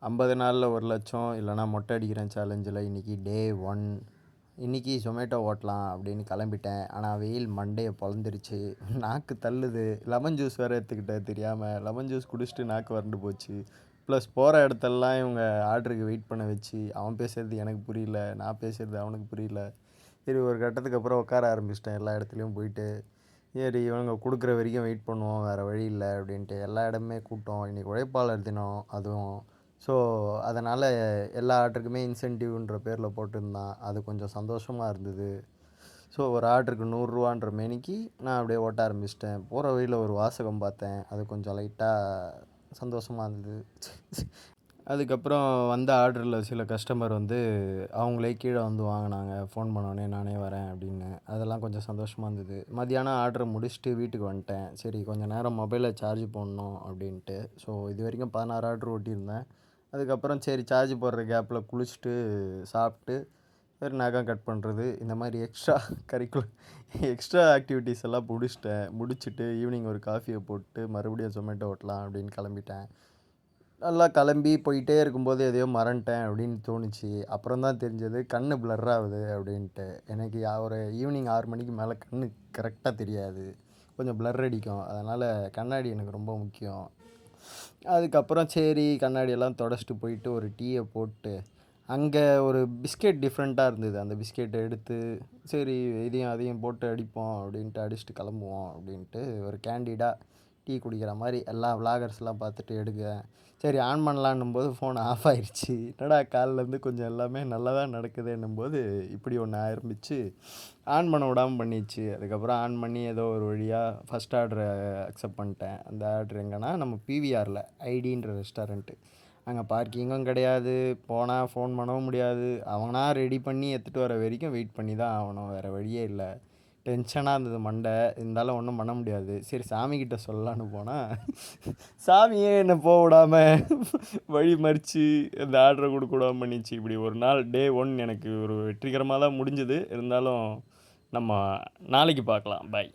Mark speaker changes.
Speaker 1: 50 நாள்ல 1,00,000 இல்லைனா மொட்டை அடிக்கிறேன் சேலஞ்சில் இன்றைக்கி டே 1. இன்றைக்கி ஜொமேட்டோ ஓட்டலாம் அப்படின்னு கிளம்பிட்டேன். ஆனால் வெயில் மண்டையை பொழந்துருச்சு. நாக்கு தள்ளுது. லெமன் ஜூஸ் வேறு எடுத்துக்கிட்டேன் தெரியாமல். லெமன் ஜூஸ் குடிச்சிட்டு நாக்கு வறண்டு போச்சு. ப்ளஸ் போகிற இடத்தெல்லாம் இவங்க ஆர்டருக்கு வெயிட் பண்ண வச்சு, அவன் பேசுகிறது எனக்கு புரியல, நான் பேசுகிறது அவனுக்கு புரியல. சரி, ஒரு கட்டத்துக்கு அப்புறம் உட்கார ஆரம்பிச்சிட்டேன் எல்லா இடத்துலையும் போயிட்டு. சரி, இவங்க கொடுக்குற வரைக்கும் வெயிட் பண்ணுவோம், வேறு வழி இல்லை அப்படின்ட்டு. எல்லா இடமே கூட்டம். இன்றைக்கி உழைப்பாளர் தினம் அதுவும். ஸோ அதனால் எல்லா ஆர்டருக்குமே இன்சென்டிவ்ன்ற பேரில் போட்டிருந்தான். அது கொஞ்சம் சந்தோஷமாக இருந்தது. ஸோ ஒரு ஆர்டருக்கு 100 ரூபான்ற மேனிக்கு நான் அப்படியே ஓட்ட ஆரம்பிச்சிட்டேன். போகிற வழியில் ஒரு வாசகம் பார்த்தேன். அது கொஞ்சம் லைட்டாக சந்தோஷமாக இருந்தது. அதுக்கப்புறம் வந்த ஆர்டரில் சில கஸ்டமர் வந்து அவங்களே கீழே வந்து வாங்கினாங்க. ஃபோன் பண்ணோடனே நானே வரேன் அப்படின்னு. அதெல்லாம் கொஞ்சம் சந்தோஷமாக இருந்தது. மதியானம் ஆர்டரை முடிச்சுட்டு வீட்டுக்கு வந்துட்டேன். சரி, கொஞ்சம் நேரம் மொபைலில் சார்ஜ் போடணும் அப்படின்ட்டு. ஸோ இது வரைக்கும் 16 ஆர்டர் ஓட்டியிருந்தேன். அதுக்கப்புறம் சரி, சார்ஜ் போடுற கேப்பில் குளிச்சுட்டு சாப்பிட்டு சரி நகம் கட் பண்ணுறது இந்த மாதிரி எக்ஸ்ட்ரா ஆக்டிவிட்டீஸ் எல்லாம் முடிச்சுட்டு ஈவினிங் ஒரு காஃபியை போட்டு மறுபடியும் ஜொமேட்டோ ஓட்டலாம் அப்படின்னு கிளம்பிட்டேன். நல்லா கிளம்பி போயிட்டே இருக்கும்போது எதையோ மறந்துட்டேன் அப்படின்னு தோணுச்சு. அப்புறம் தான் தெரிஞ்சது கண் பிளர் ஆகுது அப்படின்ட்டு. எனக்கு ஒரு ஈவினிங் 6 மணிக்கு மேலே கண் கரெக்டாக தெரியாது, கொஞ்சம் பிளர் அடிக்கும். அதனால் கண்ணாடி எனக்கு ரொம்ப முக்கியம். அதுக்கப்புறம் சரி கண்ணாடியெல்லாம் தொடச்சிட்டு போயிட்டு ஒரு டீயை போட்டு அங்கே ஒரு பிஸ்கெட் டிஃப்ரெண்ட்டாக இருந்தது. அந்த பிஸ்கெட்டை எடுத்து சரி இதையும் அதையும் போட்டு அடிப்போம் அப்படின்ட்டு அடிச்சுட்டு கிளம்புவோம் அப்படின்ட்டு ஒரு கேண்டிடாக டீ குடிக்கிற மாதிரி எல்லா விளாகர்ஸ்லாம் பார்த்துட்டு எடுக்கிறேன். சரி, ஆன் பண்ணலான்னும் போது ஃபோன் ஆஃப் ஆயிடுச்சு. என்னடா காலிலேருந்து கொஞ்சம் எல்லாமே நல்லா தான் நடக்குதுன்னும் போது இப்படி ஒன்று ஆரம்பித்து ஆன் பண்ண விடாமல் பண்ணிச்சு. அதுக்கப்புறம் ஆன் பண்ணி ஏதோ ஒரு வழியாக ஃபஸ்ட் ஆர்டரை அக்செப்ட் பண்ணிட்டேன். அந்த ஆர்டர் எங்கன்னா நம்ம பிவிஆரில் ஐடின்ற ரெஸ்டாரண்ட்டு. அங்கே பார்க்கிங்கும் கிடையாது. போனால் ஃபோன் பண்ணவும் முடியாது. அவனா ரெடி பண்ணி எடுத்துகிட்டு வர வரைக்கும் வெயிட் பண்ணி தான் ஆகணும், வேறு வழியே இல்லை. டென்ஷனாக இருந்தது மண்டை. இருந்தாலும் ஒன்றும் பண்ண முடியாது. சரி, சாமிக்கிட்ட சொல்லலான்னு போனால் சாமியே என்னை போக விடாமல் வழி மறித்து அந்த ஆர்டரை கொடுக்க விடாமல் பண்ணிச்சு. இப்படி ஒரு நாள் டே 1 எனக்கு ஒரு வெற்றிகரமாக தான் முடிஞ்சுது. இருந்தாலும் நம்ம நாளைக்கு பார்க்கலாம். பாய்.